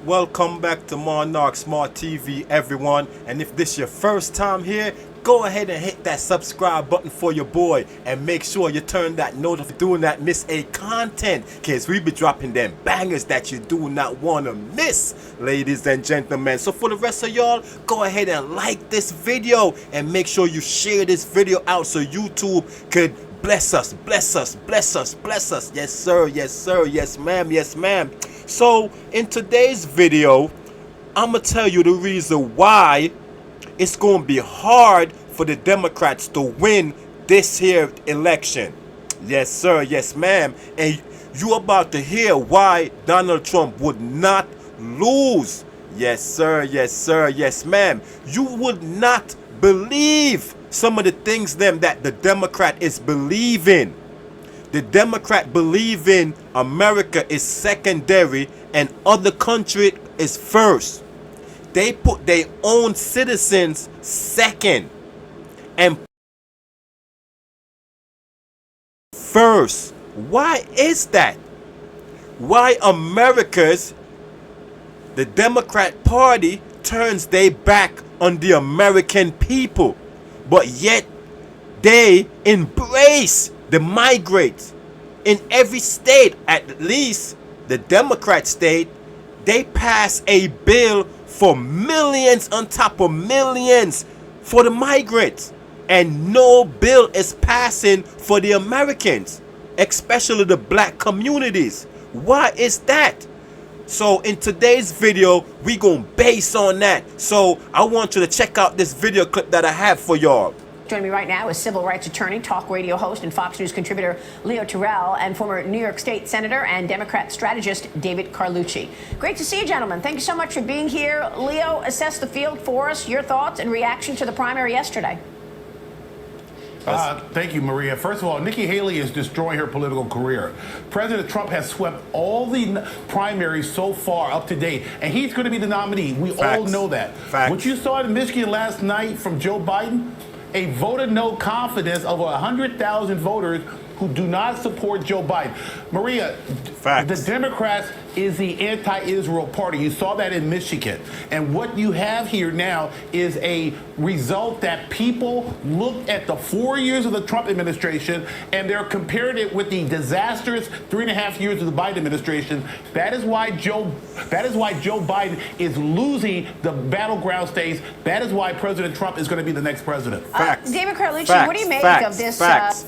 Welcome back to Monarch Smart TV, everyone. And if this your first time here, go ahead and hit that subscribe button for your boy, and make sure you turn that notification do not miss a content, cause we be dropping them bangers that you do not want to miss, ladies and gentlemen. So for the rest of y'all, go ahead and like this video and make sure you share this video out so YouTube could bless us, bless us, bless us, bless us. Yes sir, yes sir, yes ma'am, yes ma'am. So in today's video, I'm gonna tell you the reason why it's gonna be hard for the Democrats to win this here election. Yes sir, yes ma'am. And you about to hear why Donald Trump would not lose. Yes sir, yes sir, yes ma'am. You would not believe some of the things them that the Democrat is believing. The Democrat believe in America is secondary and other country is first. They put their own citizens second and first. Why is that? Why America's, the Democrat Party turns their back on the American people, but yet they embrace the migrants in every state. At least the Democrat state, they pass a bill for millions on top of millions for the migrants, and no bill is passing for the Americans, especially the black communities. Why is that? So in today's video, we gonna base on that. So I want you to check out this video clip that I have for y'all. Joining me right now is civil rights attorney, talk radio host, and Fox News contributor Leo Terrell, and former New York State Senator and Democrat strategist David Carlucci. Great to see you, gentlemen. Thank you so much for being here. Leo, assess the field for us, your thoughts and reaction to the primary yesterday. Thank you, Maria. First of all, Nikki Haley is destroying her political career. President Trump has swept all the primaries so far up to date, and he's going to be the nominee. We all know that. What you saw in Michigan last night from Joe Biden, a vote of no confidence of 100,000 voters who do not support Joe Biden. Maria, the Democrats is the anti-Israel party. You saw that in Michigan. And what you have here now is a result that people looked at the 4 years of the Trump administration and they're comparing it with the disastrous 3.5 years of the Biden administration. That is why Joe Biden is losing the battleground states. That is why President Trump is going to be the next president. David Carlucci, what do you make of this? Facts.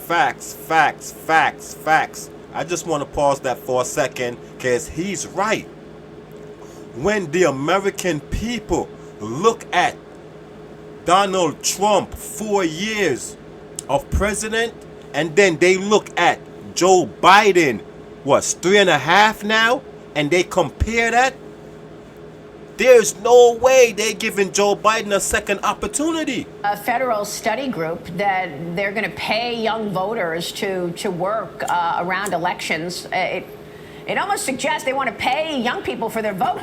I just want to pause that for a second, because he's right. When the American people look at Donald Trump 4 years of president, and then they look at Joe Biden, what's 3.5 now, and they compare that, there's no way they're giving Joe Biden a second opportunity. A federal study group that they're going to pay young voters to work around elections. It almost suggests they want to pay young people for their vote.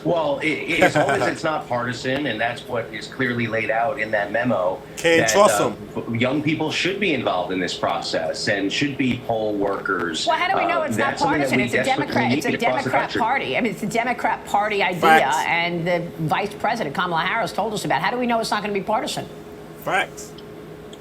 Well, as long as it's not partisan, and that's what is clearly laid out in that memo. Can't trust them. Young people should be involved in this process and should be poll workers. Well, how do we know it's not partisan? It's a Democrat party. I mean, it's a Democrat party idea, and the vice president, Kamala Harris, told us about. How do we know it's not going to be partisan? Facts.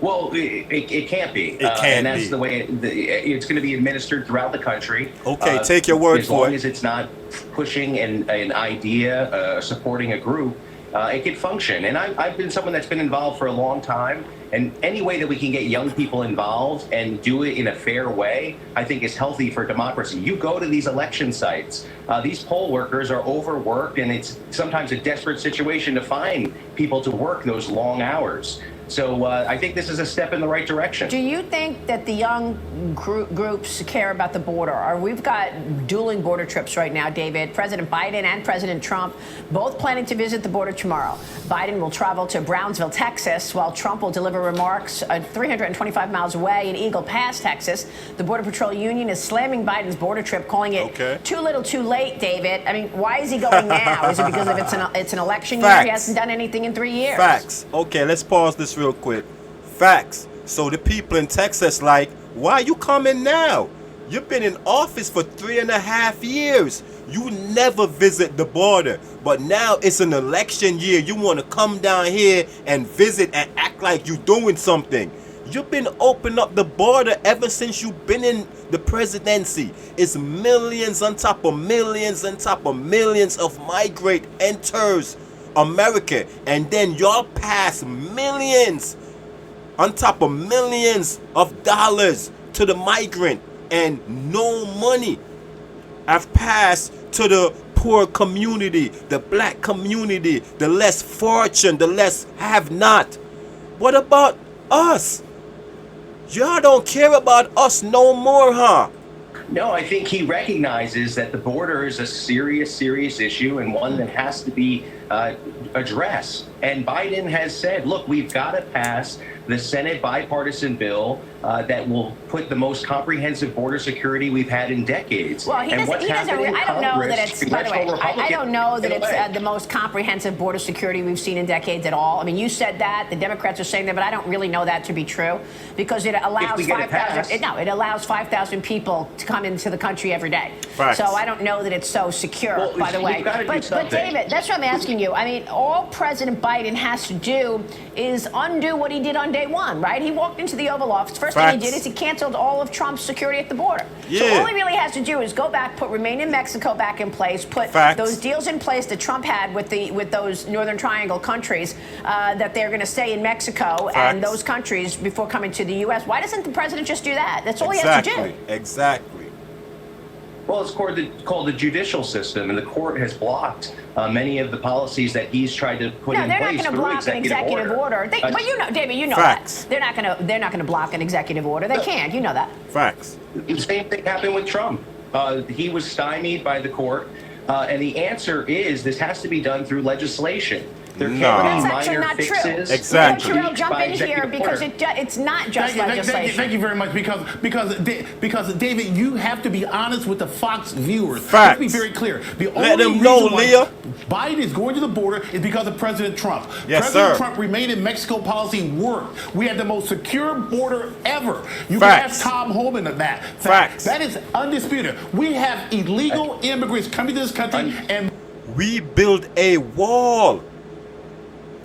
Well, it can't be. It can't and that's the way it's going to be administered throughout the country. Okay, take your word for it. As long as it's not pushing an idea, supporting a group, it can function. And I've been someone that's been involved for a long time. And any way that we can get young people involved and do it in a fair way, I think is healthy for democracy. You go to these election sites, these poll workers are overworked, and it's sometimes a desperate situation to find people to work those long hours. So I think this is a step in the right direction. Do you think that the young groups care about the border? We've got dueling border trips right now, David. President Biden and President Trump both planning to visit the border tomorrow. Biden will travel to Brownsville, Texas, while Trump will deliver remarks 325 miles away in Eagle Pass, Texas. The Border Patrol Union is slamming Biden's border trip, calling it too little too late, David. I mean, why is he going now? Is it because it's an election year? He hasn't done anything in 3 years. Facts. Okay, let's pause this real quick. Facts. So the people in Texas like, why are you coming now? You've been in office for 3.5 years. You never visit the border. But now it's an election year. You want to come down here and visit and act like you're doing something. You've been opening up the border ever since you've been in the presidency. It's millions on top of millions on top of millions of migrant enters America. And then y'all pass millions on top of millions of dollars to the migrant. And no money have passed to the poor community, the black community, the less fortunate, the less have not. What about us? Y'all don't care about us no more, huh? No, I think he recognizes that the border is a serious, serious issue and one that has to be addressed. And Biden has said, look, we've got to pass the Senate bipartisan bill that will put the most comprehensive border security we've had in decades. Well, he doesn't I don't know that it's, by the way, I don't know that it's the most comprehensive border security we've seen in decades at all. I mean, you said that, the Democrats are saying that, but I don't really know that to be true because it allows 5,000, it allows 5,000 people to come into the country every day. Right. So I don't know that it's so secure, well, by the way. But David, that's what I'm asking you. I mean, all President Biden has to do is undo what he did on day one, right? He walked into the Oval Office. First thing he did is he canceled all of Trump's security at the border. Yeah. So all he really has to do is go back, put Remain in Mexico back in place, put those deals in place that Trump had with those Northern Triangle countries that they're going to stay in Mexico and those countries before coming to the U.S. Why doesn't the president just do that? That's all he has to do. Exactly. Well, it's called the judicial system, and the court has blocked many of the policies that he's tried to put in place. No, they're not going to block an executive order. But you know, David, you know that they're not going to block an executive order. They can't. You know that. Facts. The same thing happened with Trump. He was stymied by the court, and the answer is this has to be done through legislation. There can't be minor fixes. Exactly. Terrell, jump in here because it's not just legislation. Thank you very much because David, you have to be honest with the Fox viewers. Facts. Let's be very clear. Let them know, Leah. Biden is going to the border is because of President Trump. Yes, President Trump Remain in Mexico policy worked. We had the most secure border ever. You can ask Tom Homan of that. Facts. That is undisputed. We have illegal immigrants coming to this country and we build a wall.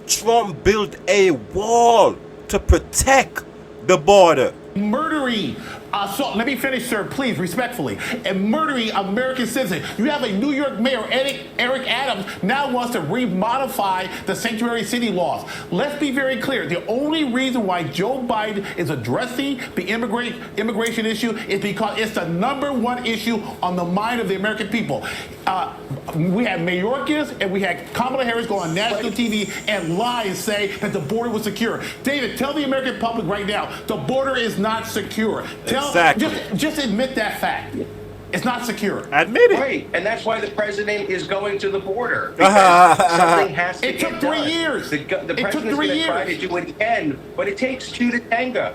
Trump built a wall to protect the border. Murdering, so let me finish, sir, please, respectfully. And murdering American citizens. You have a New York mayor, Eric Adams, now wants to remodify the sanctuary city laws. Let's be very clear. The only reason why Joe Biden is addressing the immigration issue is because it's the #1 issue on the mind of the American people. We had Mayorkas and we had Kamala Harris go on national TV and lie and say that the border was secure. David, tell the American public right now, the border is not secure. Just admit that fact. It's not secure. Admit it. Right, and that's why the president is going to the border. Because something has to get done. It took 3 years. The president's going to try to do what he can, but it takes two to tango.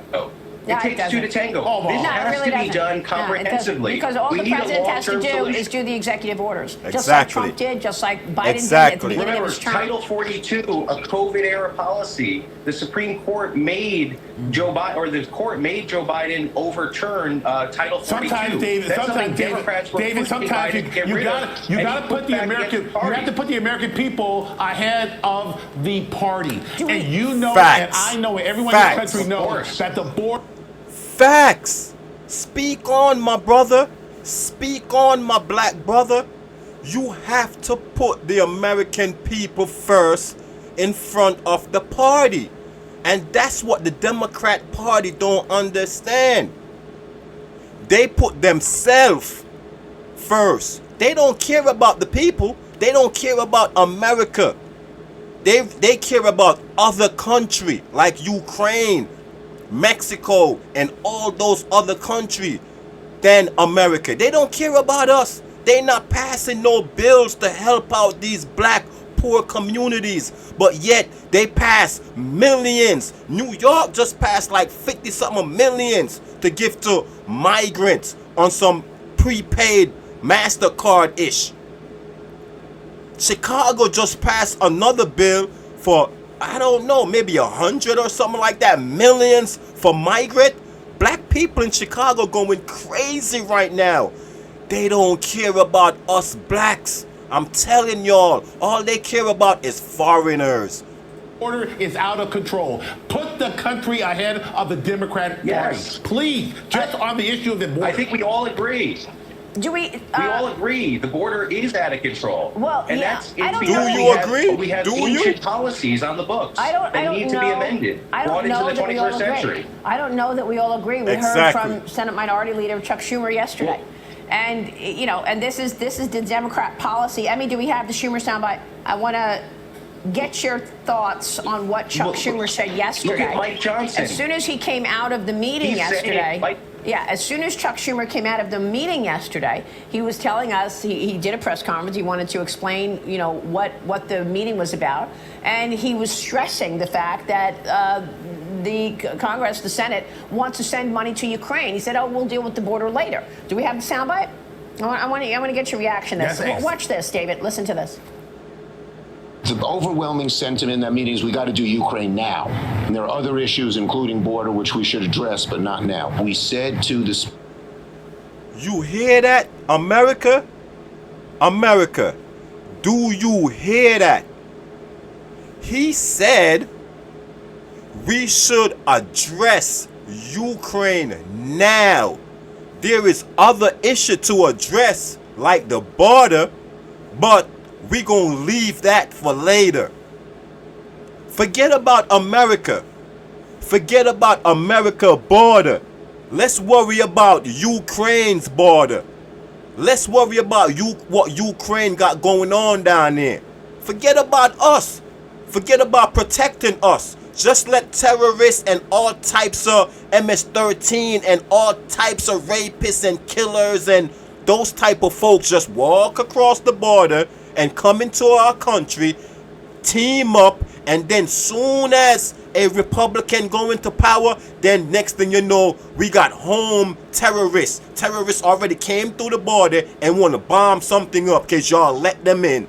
It takes two to tango. This has to be done comprehensively. Because all the president has to do is do the executive orders. Exactly. Just like Trump did, just like Biden did at the beginning of his term. Title 42, a COVID-era policy, the Supreme Court made Joe Biden, or the court made Joe Biden overturn Title 42. Sometimes, David, you have to put the American people ahead of the party. And you know, and I know, and everyone in the country knows that the border. Facts. Speak on, my brother. Speak on, my black brother. You have to put the American people first in front of the party. And that's what the Democrat Party don't understand. They put themselves first. They don't care about the people. They don't care about America. They care about other countries like Ukraine, Mexico, and all those other countries than America. They don't care about us. They're not passing no bills to help out these black poor communities, but yet they pass millions. New York just passed like 50-something millions to give to migrants on some prepaid MasterCard-ish. Chicago just passed another bill for, I don't know, maybe 100 or something like that, millions for migrant. black people in Chicago going crazy right now. They don't care about us blacks. I'm telling y'all, all they care about is foreigners. Order is out of control. Put the country ahead of the Democratic Party, please. Just on the issue of the border. I think we all agree. Do we? We all agree the border is out of control. Well, and yeah, that's I don't because know. Do you agree? We have Do ancient you? policies on the books I don't need to be know. amended, I brought don't know into the that we all 21st agree. century. I don't know that we all agree. We Exactly. heard from Senate Minority Leader Chuck Schumer yesterday. And, you know, and this is the Democrat policy. Emmy, do we have the Schumer soundbite? I want to get your thoughts on what Chuck Schumer said yesterday. Look at Mike Johnson. As soon as he came out of the meeting yesterday. Yeah, as soon as Chuck Schumer came out of the meeting yesterday, he was telling us, he did a press conference, he wanted to explain, you know, what the meeting was about, and he was stressing the fact that the Congress, the Senate, wants to send money to Ukraine. He said, oh, we'll deal with the border later. Do we have the soundbite? I want to get your reaction to this. Yes, Watch this, David. Listen to this. The overwhelming sentiment in that meeting is we got to do Ukraine now. And there are other issues, including border, which we should address, but not now. We said to the... You hear that, America? America, do you hear that? He said we should address Ukraine now. There is other issue to address, like the border, but we gonna leave that for later. Forget about America. Forget about America border. Let's worry about Ukraine's border. Let's worry about what Ukraine got going on down there. Forget about us. Forget about protecting us. Just let terrorists and all types of MS-13 and all types of rapists and killers and those type of folks just walk across the border and come into our country, team up, and then soon as a Republican go into power, then next thing you know, we got home terrorists. Terrorists already came through the border and want to bomb something up because y'all let them in.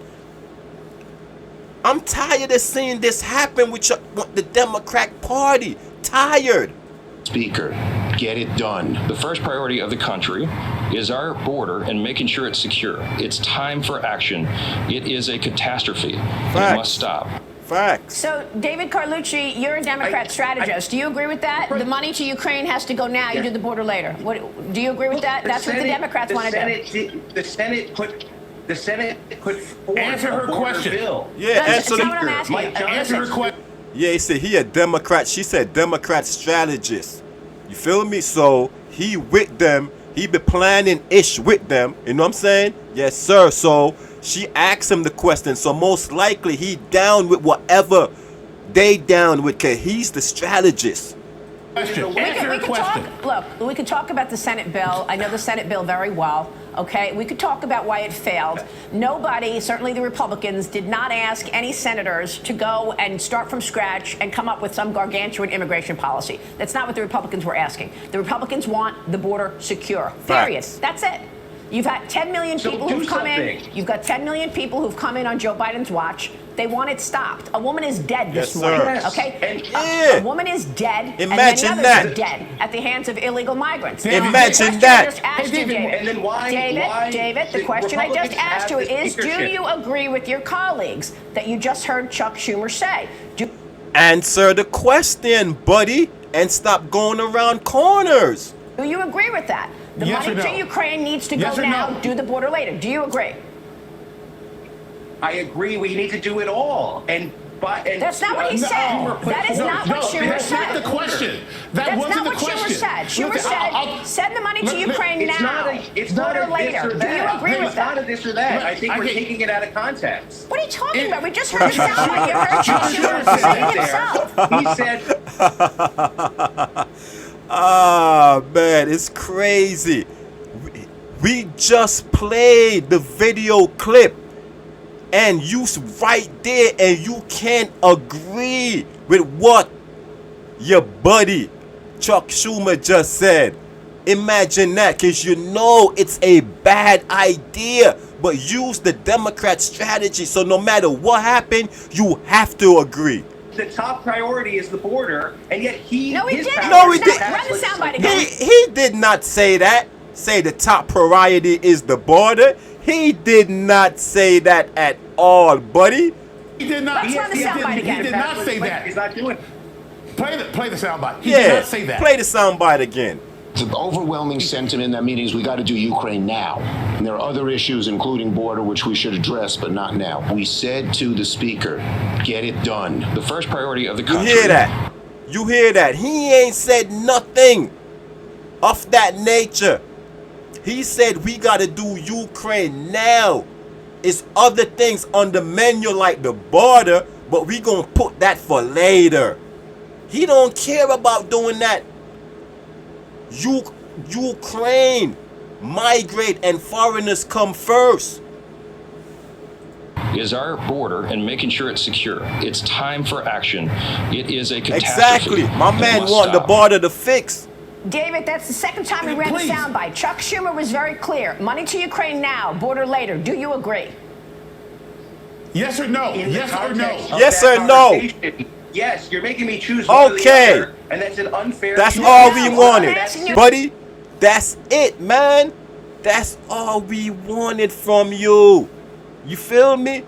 I'm tired of seeing this happen with the Democrat Party. Tired. Speaker, get it done. The first priority of the country is our border and making sure it's secure. It's time for action. It is a catastrophe. It must stop. Facts. So, David Carlucci, you're a Democrat strategist. Do you agree with that? The money to Ukraine has to go now. You do the border later. Do you agree with that? That's what the Democrats want to do. The Senate put forward Answer her a border question. bill. Yeah, answer That's not what I'm asking. Answer her question. Yeah, he said he a Democrat. She said Democrat strategist. You feel me? So he with them. He be planning ish with them. You know what I'm saying? Yes, sir. So she asked him the question. So most likely he down with whatever they down with, cause he's the strategist. We could talk about the Senate bill. I know the Senate bill very well. Okay, we could talk about why it failed. Nobody, certainly the Republicans, did not ask any senators to go and start from scratch and come up with some gargantuan immigration policy. That's not what the Republicans were asking. The Republicans want the border secure. Period. That's it. You've had 10 million people who've come in. You've got 10 million people who've come in on Joe Biden's watch. They want it stopped. A woman is dead this morning. Yes. Okay? Yeah. A woman is dead. Imagine and many that. others are dead at the hands of illegal migrants. Imagine that. And then why? David, the question I just asked you is, do you agree with your colleagues that you just heard Chuck Schumer say? Answer the question, buddy, and stop going around corners. Do you agree with that? The Yes money or no? to Ukraine needs to Yes go or now. no? Do the border later. Do you agree? I agree. We need to do it all. That's not what he said. That is not what Schumer said. That's not the question. That's wasn't not the what question. Schumer said. Schumer Listen, said, send the money to Ukraine It's now. It's not border a this later. or Do you that. agree with It's not a that? this or that. I think we're taking it out of context. What are you talking about? We just heard the soundbite. You heard Chuck Schumer say it himself. He said, Ah, man, it's crazy. We just played the video clip, and you right there, and you can't agree with what your buddy Chuck Schumer just said. Imagine that, because you know it's a bad idea, but use the Democrat strategy. So no matter what happened, you have to agree. the top priority is the border, and yet No, he didn't. No, he didn't. Run the soundbite again. He did not say that. Say the top priority is the border. He did not say that at all, buddy. He did not. Let's run the soundbite again. He did not say that. He's not doing it. Play the soundbite. He did not say that. Play the soundbite again. The overwhelming sentiment in that meeting is we got to do Ukraine now. And there are other issues, including border, which we should address, but not now. We said to the speaker, get it done. The first priority of the You country. hear that? You hear that? He ain't said nothing of that nature. He said we got to do Ukraine now. It's other things on the menu like the border, but we going to put that for later. He don't care about doing that. Ukraine, migrate and foreigners come first. Is our border and making sure it's secure. It's time for action. It is a catastrophe. Exactly. My man want the border to fix. David, that's the second time we ran Please. the soundbite. Chuck Schumer was very clear. Money to Ukraine now, border later. Do you agree? Yes or no? In the Yes or no? context of Yes that or no? conversation, yes, you're making me choose one or the Okay. other, and that's an unfair. That's choice. all we No, wanted, asking you- buddy. That's it, man. That's all we wanted from you. You feel me?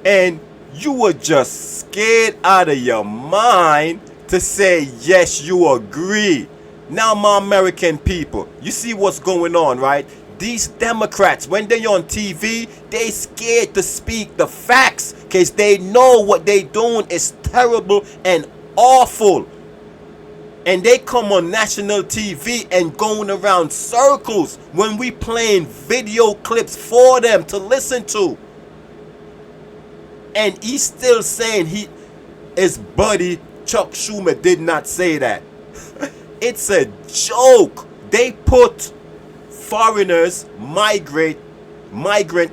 And you were just scared out of your mind to say, yes, you agree. Now, my American people, you see what's going on, right? These Democrats, when they on TV, they scared to speak the facts because they know what they doing is terrible and awful. And they come on national TV and going around circles when we playing video clips for them to listen to. And he's still saying his buddy Chuck Schumer did not say that. It's a joke. They put foreigners, migrant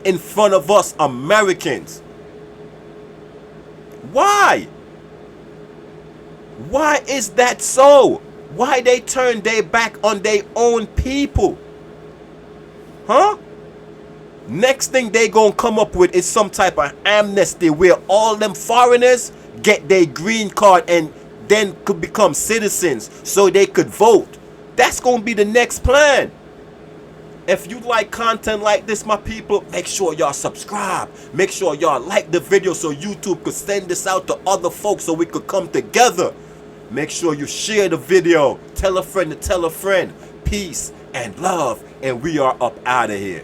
in front of us Americans. Why? Why is that so? Why they turn their back on their own people? Huh? Next thing they gonna come up with is some type of amnesty where all them foreigners get their green card and then could become citizens so they could vote. That's gonna be the next plan. If you like content like this, my people, make sure y'all subscribe. Make sure y'all like the video so YouTube could send this out to other folks so we could come together. Make sure you share the video. Tell a friend to tell a friend. Peace and love. And we are up out of here.